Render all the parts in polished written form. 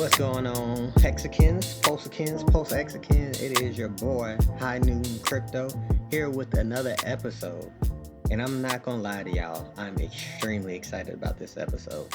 What's going on, Hexicans, Pulsexicans? It is your boy, High Noon Crypto, here with another episode. And I'm not gonna lie to y'all, I'm extremely excited about this episode.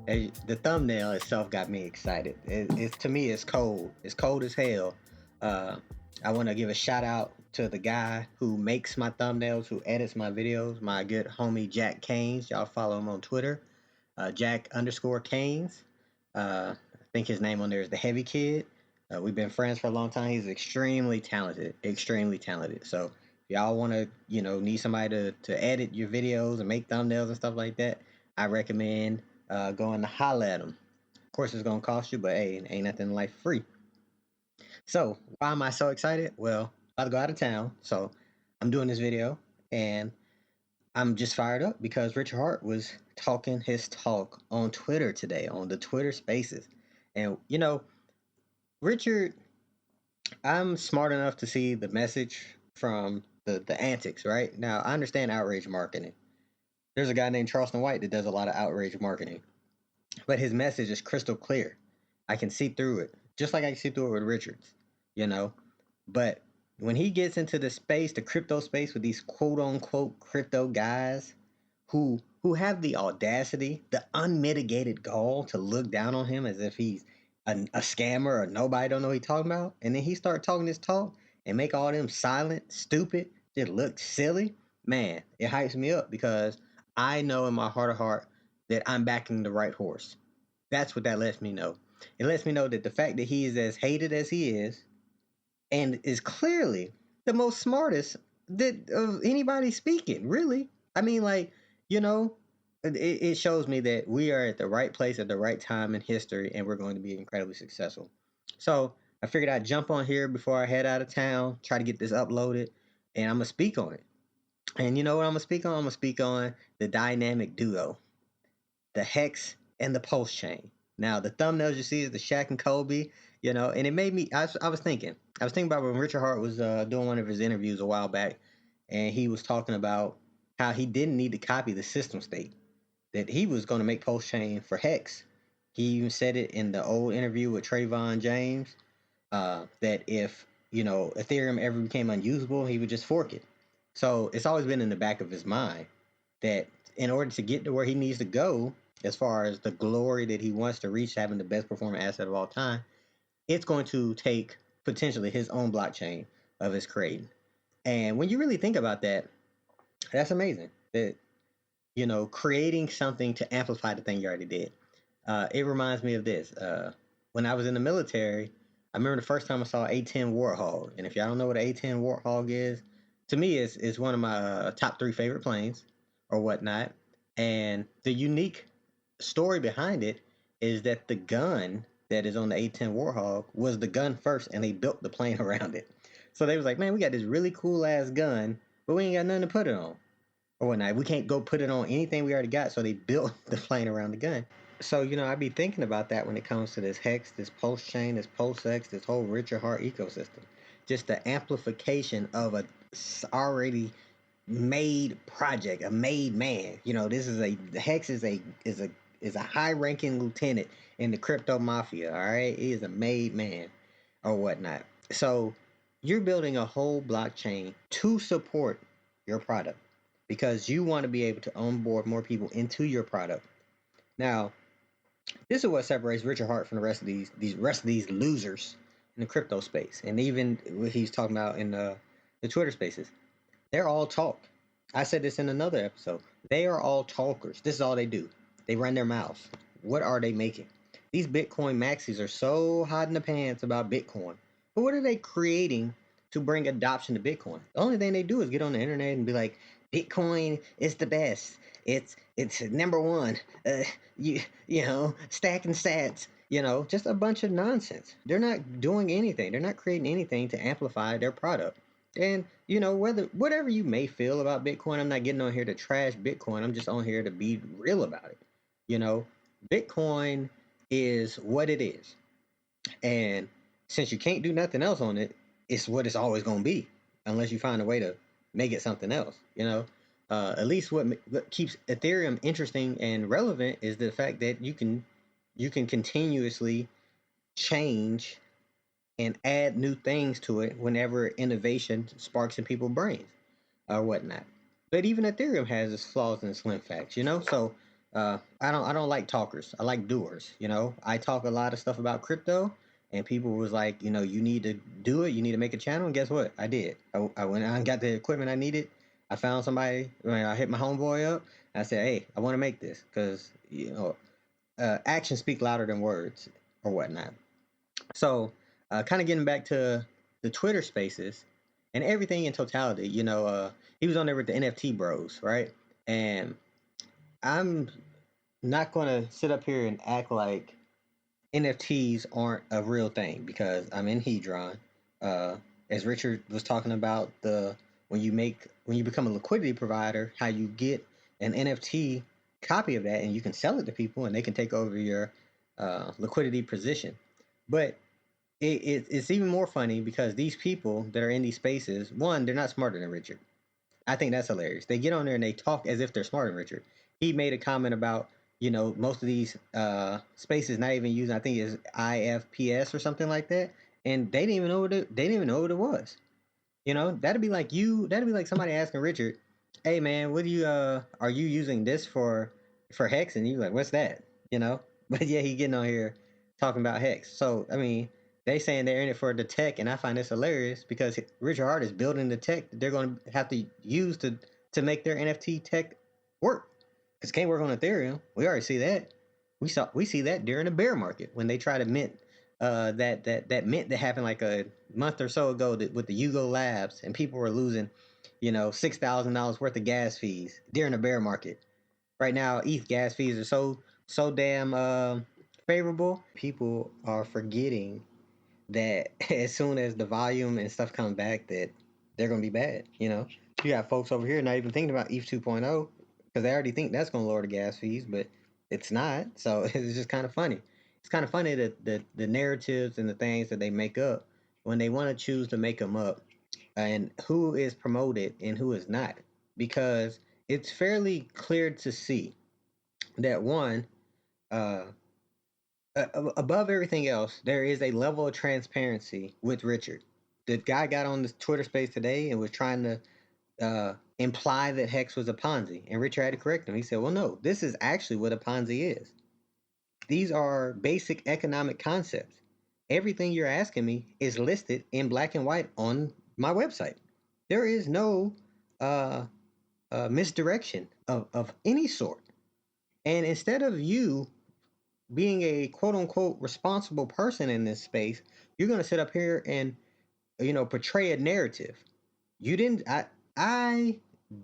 The thumbnail itself got me excited. To me, it's cold. It's cold as hell. I want to give a shout out to the guy who makes my thumbnails, who edits my videos, my good homie Jack Canes. Y'all follow him on Twitter, Jack_Canes. I think his name on there is the Heavy Kid. We've been friends for a long time. He's extremely talented. So if y'all want to, need somebody to edit your videos and make thumbnails and stuff like that, I recommend going to holla at him. Of course, it's going to cost you, but hey, ain't nothing in life free. So why am I so excited? Well, I'm about to go out of town, so I'm doing this video, and I'm just fired up because Richard Hart was talking his talk on Twitter today, on the Twitter Spaces. And, Richard, I'm smart enough to see the message from the antics, right? Now, I understand outrage marketing. There's a guy named Charleston White that does a lot of outrage marketing. But his message is crystal clear. I can see through it, just like I can see through it with Richards, But when he gets into the space, the crypto space, with these quote-unquote crypto guys who have the audacity, the unmitigated gall to look down on him as if he's a scammer or nobody don't know what he's talking about, and then he start talking this talk and make all them silent, stupid, just look silly, man, it hypes me up because I know in my heart of heart that I'm backing the right horse. That's what that lets me know. It lets me know that the fact that he is as hated as he is and is clearly the most smartest that of anybody speaking, really. I mean, it shows me that we are at the right place at the right time in history, and we're going to be incredibly successful. So I figured I'd jump on here before I head out of town, try to get this uploaded, and I'm going to speak on it. And you know what I'm going to speak on? I'm going to speak on the dynamic duo, the Hex and the Pulse chain. Now, the thumbnails you see is the Shaq and Kobe, and it made me, I was thinking about when Richard Hart was doing one of his interviews a while back, and he was talking about how he didn't need to copy the system state, that he was going to make Pulse chain for Hex. He even said it in the old interview with Trayvon James, that if, Ethereum ever became unusable, he would just fork it. So it's always been in the back of his mind that in order to get to where he needs to go, as far as the glory that he wants to reach, having the best performing asset of all time, it's going to take potentially his own blockchain of his creating. And when you really think about that, that's amazing. That, creating something to amplify the thing you already did. It reminds me of this. When I was in the military, I remember the first time I saw A10 Warthog. And if y'all don't know what an A10 Warthog is, to me, it's one of my top 3 favorite planes or whatnot. And the unique story behind it is that the gun that is on the A10 Warthog was the gun first, and they built the plane around it. So they was like, man, we got this really cool ass gun, but we ain't got nothing to put it on or whatnot. We can't go put it on anything we already got, so they built the plane around the gun. So, I'd be thinking about that when it comes to this Hex, this Pulse chain, this PulseX, this whole Richard Hart ecosystem. Just the amplification of a already made project, a made man. This is the Hex is a high-ranking lieutenant in the crypto mafia. All right, he is a made man or whatnot. So you're building a whole blockchain to support your product because you want to be able to onboard more people into your product. Now, this is what separates Richard Hart from the rest of these losers in the crypto space, and even what he's talking about in the Twitter spaces. They're all talk. I said this in another episode. They are all talkers. This is all they do. They run their mouths. What are they making? These Bitcoin maxis are so hot in the pants about Bitcoin. But what are they creating to bring adoption to Bitcoin? The only thing they do is get on the internet and be like, Bitcoin is the best. It's number one. Stacking sats. Just a bunch of nonsense. They're not doing anything. They're not creating anything to amplify their product. And, whatever you may feel about Bitcoin, I'm not getting on here to trash Bitcoin. I'm just on here to be real about it. Bitcoin is what it is. And since you can't do nothing else on it, it's what it's always going to be, unless you find a way to make it something else, At least what keeps Ethereum interesting and relevant is the fact that you can continuously change and add new things to it whenever innovation sparks in people's brains or whatnot. But even Ethereum has its flaws and slim facts, you know. So I don't like talkers. I like doers. You know, I talk a lot of stuff about crypto, and people was like, you know, you need to do it. You need to make a channel. And guess what? I did. I went out and got the equipment I needed. I found somebody. I hit my homeboy up. I said, hey, I want to make this because you know, actions speak louder than words or whatnot. So, kind of getting back to the Twitter Spaces and everything in totality. You know, he was on there with the NFT Bros, right? And I'm not gonna sit up here and act like NFTs aren't a real thing because I'm in Hedron. Uh, as Richard was talking about the when you become a liquidity provider, how you get an NFT copy of that and you can sell it to people and they can take over your liquidity position. But it's even more funny because these people that are in these spaces, one, they're not smarter than Richard. I think that's hilarious. They get on there and they talk as if they're smarter than Richard. He made a comment about, you know, most of these spaces not even using, I think it's IFPS or something like that, and they didn't even know they didn't even know what it was. You know, that'd be like somebody asking Richard, "Hey man, what do you are you using this for Hex?" And you like, "What's that?" You know? But yeah, he getting on here talking about Hex. So, I mean, they saying they're in it for the tech, and I find this hilarious because Richard Hart is building the tech that they're going to have to use to make their NFT tech work. Cuz it can't work on Ethereum. We already see that. We see that during the bear market when they try to mint that mint that happened like a month or so ago with the Yugo Labs, and people were losing, you know, $6,000 worth of gas fees during the bear market. Right now, ETH gas fees are so damn favorable. People are forgetting that as soon as the volume and stuff come back, that they're gonna be bad. You know, you got folks over here not even thinking about ETH 2.0 because they already think that's gonna lower the gas fees, but it's not. So it's just kind of funny. It's kind of funny that the narratives and the things that they make up when they want to choose to make them up, and who is promoted and who is not, because it's fairly clear to see that one, uh, above everything else, there is a level of transparency with Richard. The guy got on this Twitter space today and was trying to imply that Hex was a Ponzi, and Richard had to correct him. He said, "Well, no, this is actually what a Ponzi is. These are basic economic concepts. Everything you're asking me is listed in black and white on my website. There is no uh, misdirection of any sort. And instead of you being a quote unquote responsible person in this space, you're going to sit up here and, you know, portray a narrative. You didn't, I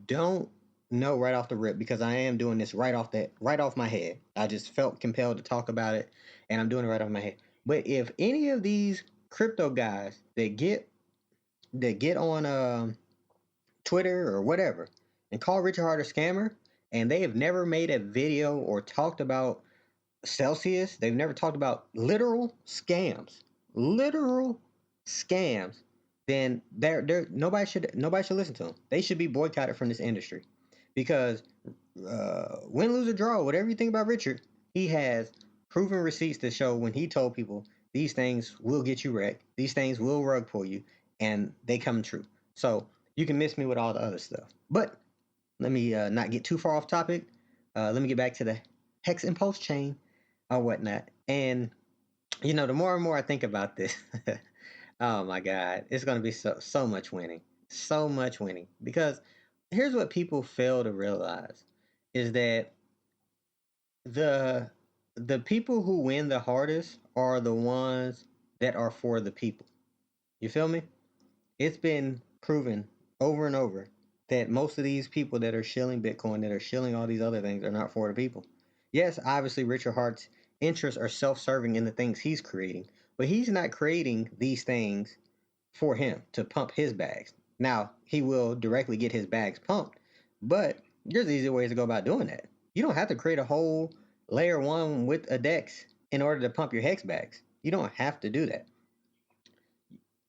don't know right off the rip because I am doing this right off my head. I just felt compelled to talk about it and I'm doing it right off my head. But if any of these crypto guys that get on Twitter or whatever and call Richard Hart a scammer, and they have never made a video or talked about Celsius. They've never talked about literal scams. Then they're nobody should listen to them. They should be boycotted from this industry because win, lose, or draw, whatever you think about Richard, he has proven receipts to show when he told people these things will get you wrecked, these things will rug pull you, and they come true. So you can miss me with all the other stuff, but let me not get too far off topic. Let me get back to the Hex and Pulse chain or whatnot. And you know, the more and more I think about this, oh my God, it's gonna be so much winning, so much winning. Because here's what people fail to realize is that the the people who win the hardest are the ones that are for the people. You feel me? It's been proven over and over that most of these people that are shilling Bitcoin, that are shilling all these other things, are not for the people. Yes, obviously, Richard Hart's interests are self serving in the things he's creating, but he's not creating these things for him to pump his bags. Now, he will directly get his bags pumped, but there's easy ways to go about doing that. You don't have to create a whole layer one with a DEX in order to pump your hex bags. You don't have to do that.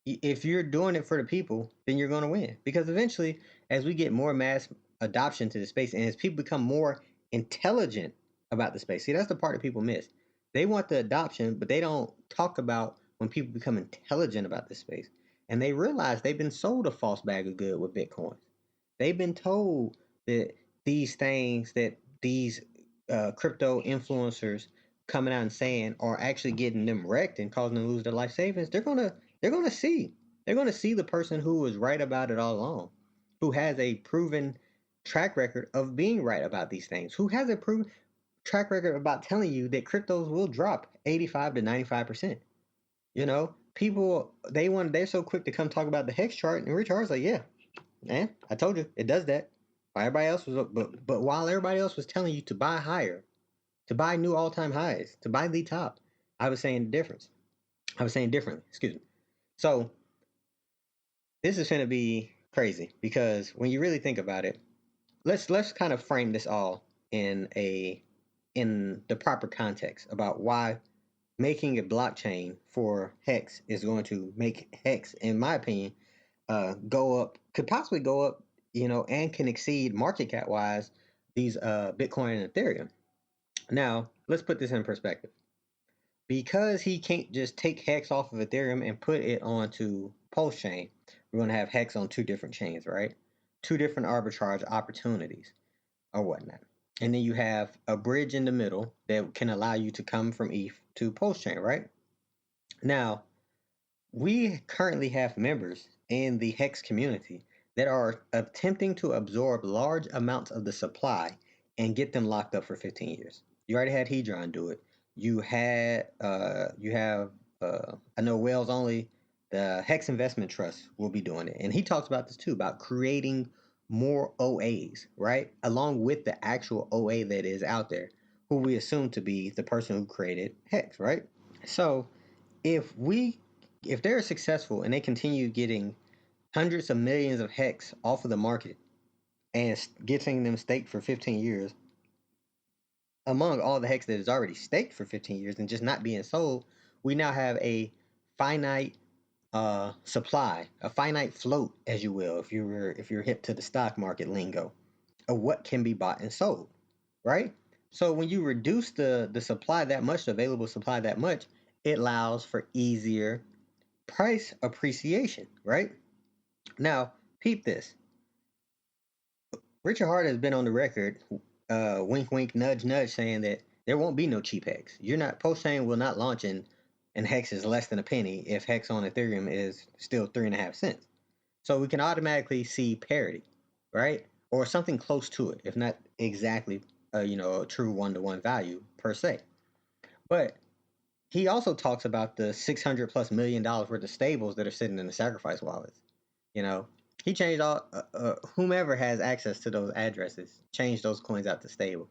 If you're doing it for the people, then you're going to win. Because eventually, as we get more mass adoption to the space and as people become more intelligent about the space, see, that's the part that people miss. They want the adoption, but they don't talk about when people become intelligent about this space and they realize they've been sold a false bag of good with Bitcoin. They've been told that these things that these crypto influencers coming out and saying are actually getting them wrecked and causing them to lose their life savings. They're gonna see the person who was right about it all along, who has a proven track record of being right about these things, who has a proven track record about telling you that cryptos will drop 85 to 95%. People they're so quick to come talk about the hex chart, and Rich Hart's like, yeah, man, I told you it does that. While everybody else was, but while everybody else was telling you to buy higher, to buy new all-time highs, to buy the top, I was saying the difference. I was saying differently. Excuse me. So this is going to be crazy because when you really think about it, let's kind of frame this all in the proper context about why making a blockchain for Hex is going to make Hex, in my opinion, go up, could possibly go up, and can exceed market cap wise these Bitcoin and Ethereum. Now, let's put this in perspective. Because he can't just take Hex off of Ethereum and put it onto Pulse chain, we're going to have Hex on two different chains, right? Two different arbitrage opportunities or whatnot. And then you have a bridge in the middle that can allow you to come from ETH to Pulse chain, right? Now, we currently have members in the Hex community that are attempting to absorb large amounts of the supply and get them locked up for 15 years. You already had Hedron do it. I know Wales Only, the Hex Investment Trust will be doing it. And he talks about this too, about creating more OAs, right? Along with the actual OA that is out there, who we assume to be the person who created Hex, right? So if we if they're successful and they continue getting hundreds of millions of Hex off of the market and getting them staked for 15 years, among all the Hex that is already staked for 15 years and just not being sold, we now have a finite supply, a finite float, as you will, if you're hip to the stock market lingo, of what can be bought and sold, right? So when you reduce the supply that much, the available supply that much, it allows for easier price appreciation, right? Now, peep this. Richard Hart has been on the record, wink, wink, nudge, nudge, saying that there won't be no cheap Hex. You're not Post chain will not launch and Hex is less than a penny if Hex on Ethereum is still 3.5 cents. So we can automatically see parity, right? Or something close to it, if not exactly, a true one-to-one value per se. But he also talks about the $600+ million worth of stables that are sitting in the sacrifice wallets. You know, he changed all whomever has access to those addresses, changed those coins out to stable.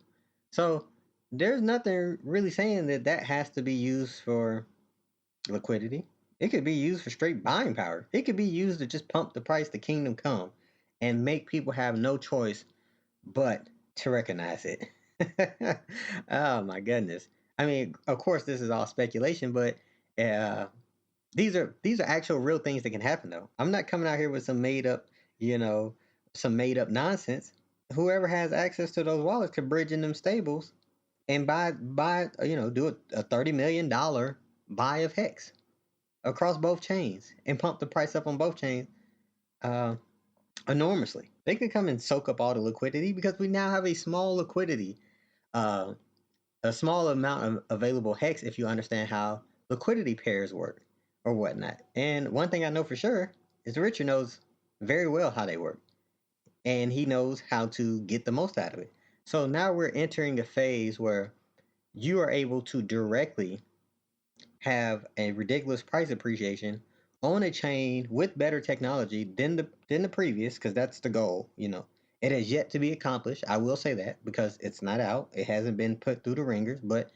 So there's nothing really saying that that has to be used for liquidity. It could be used for straight buying power. It could be used to just pump the price to kingdom come and make people have no choice but to recognize it. Oh my goodness. I mean, of course this is all speculation, but uh, these are actual real things that can happen though. I'm not coming out here with you know, some made up nonsense. Whoever has access to those wallets could bridge in them stables and do a $30 million buy of Hex across both chains and pump the price up on both chains uh, enormously. They could come and soak up all the liquidity because we now have uh, a small amount of available Hex if you understand how liquidity pairs work or whatnot. And one thing I know for sure is Richard knows very well how they work and he knows how to get the most out of it. So now we're entering a phase where you are able to directly have a ridiculous price appreciation on a chain with better technology than the previous, because that's the goal. It has yet to be accomplished. I will say that because it's not out. It hasn't been put through the ringers, but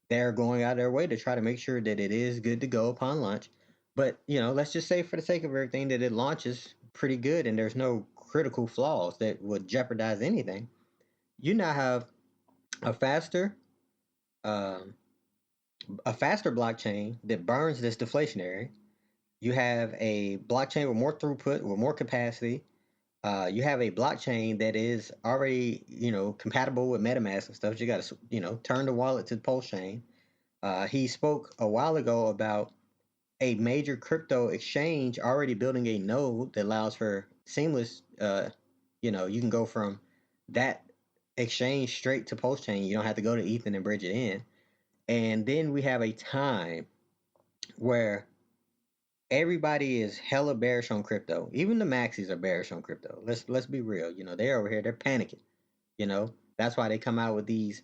they're going out of their way to try to make sure that it is good to go upon launch. But let's just say for the sake of everything that it launches pretty good and there's no critical flaws that would jeopardize anything. You now have a faster um, a faster blockchain that burns this deflationary. You have a blockchain with more throughput, with more capacity. You have a blockchain that is already, compatible with MetaMask and stuff. You got to, turn the wallet to the Pulse chain. He spoke a while ago about a major crypto exchange already building a node that allows for seamless. You can go from that exchange straight to Pulse chain. You don't have to go to Ethan and bridge it in. And then we have a time where everybody is hella bearish on crypto. Even the maxis are bearish on crypto. Let's be real. They're over here, they're panicking. That's why they come out with these,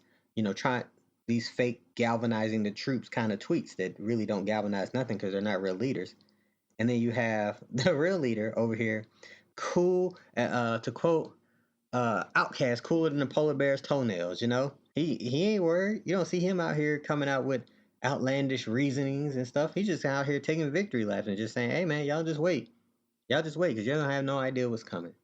try these fake galvanizing the troops kind of tweets that really don't galvanize nothing because they're not real leaders. And then you have the real leader over here, cool, to quote Outcast, cooler than the polar bear's toenails. He ain't worried. You don't see him out here coming out with outlandish reasonings and stuff. He's just out here taking victory laps and just saying, "Hey man, y'all just wait. Y'all just wait, because you don't have no idea what's coming."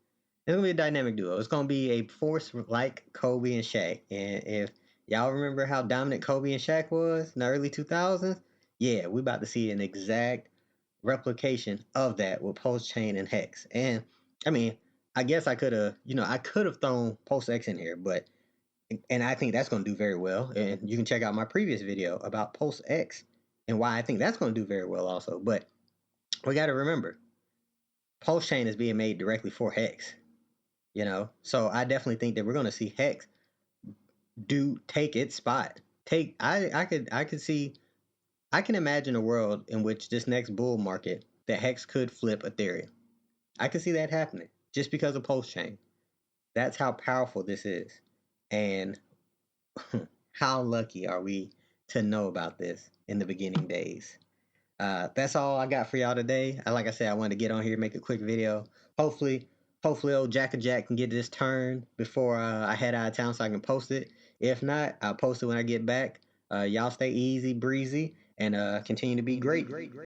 It's gonna be a dynamic duo. It's gonna be a force like Kobe and Shaq. And if y'all remember how dominant Kobe and Shaq was in the early 2000s, yeah, we about to see an exact replication of that with Pulse Chain and Hex. And I mean, I guess I could have thrown Pulse X in here, and I think that's going to do very well. And you can check out my previous video about Pulse X and why I think that's going to do very well also. But we got to remember, Pulse Chain is being made directly for Hex. So I definitely think that we're going to see Hex take its spot. I can imagine a world in which this next bull market that Hex could flip Ethereum. I can see that happening just because of Pulse Chain. That's how powerful this is. And how lucky are we to know about this in the beginning days? That's all I got for y'all today. Like I said, I wanted to get on here, make a quick video. Hopefully old Jack can get this turned before I head out of town so I can post it. If not, I'll post it when I get back. Y'all stay easy breezy and continue to be great.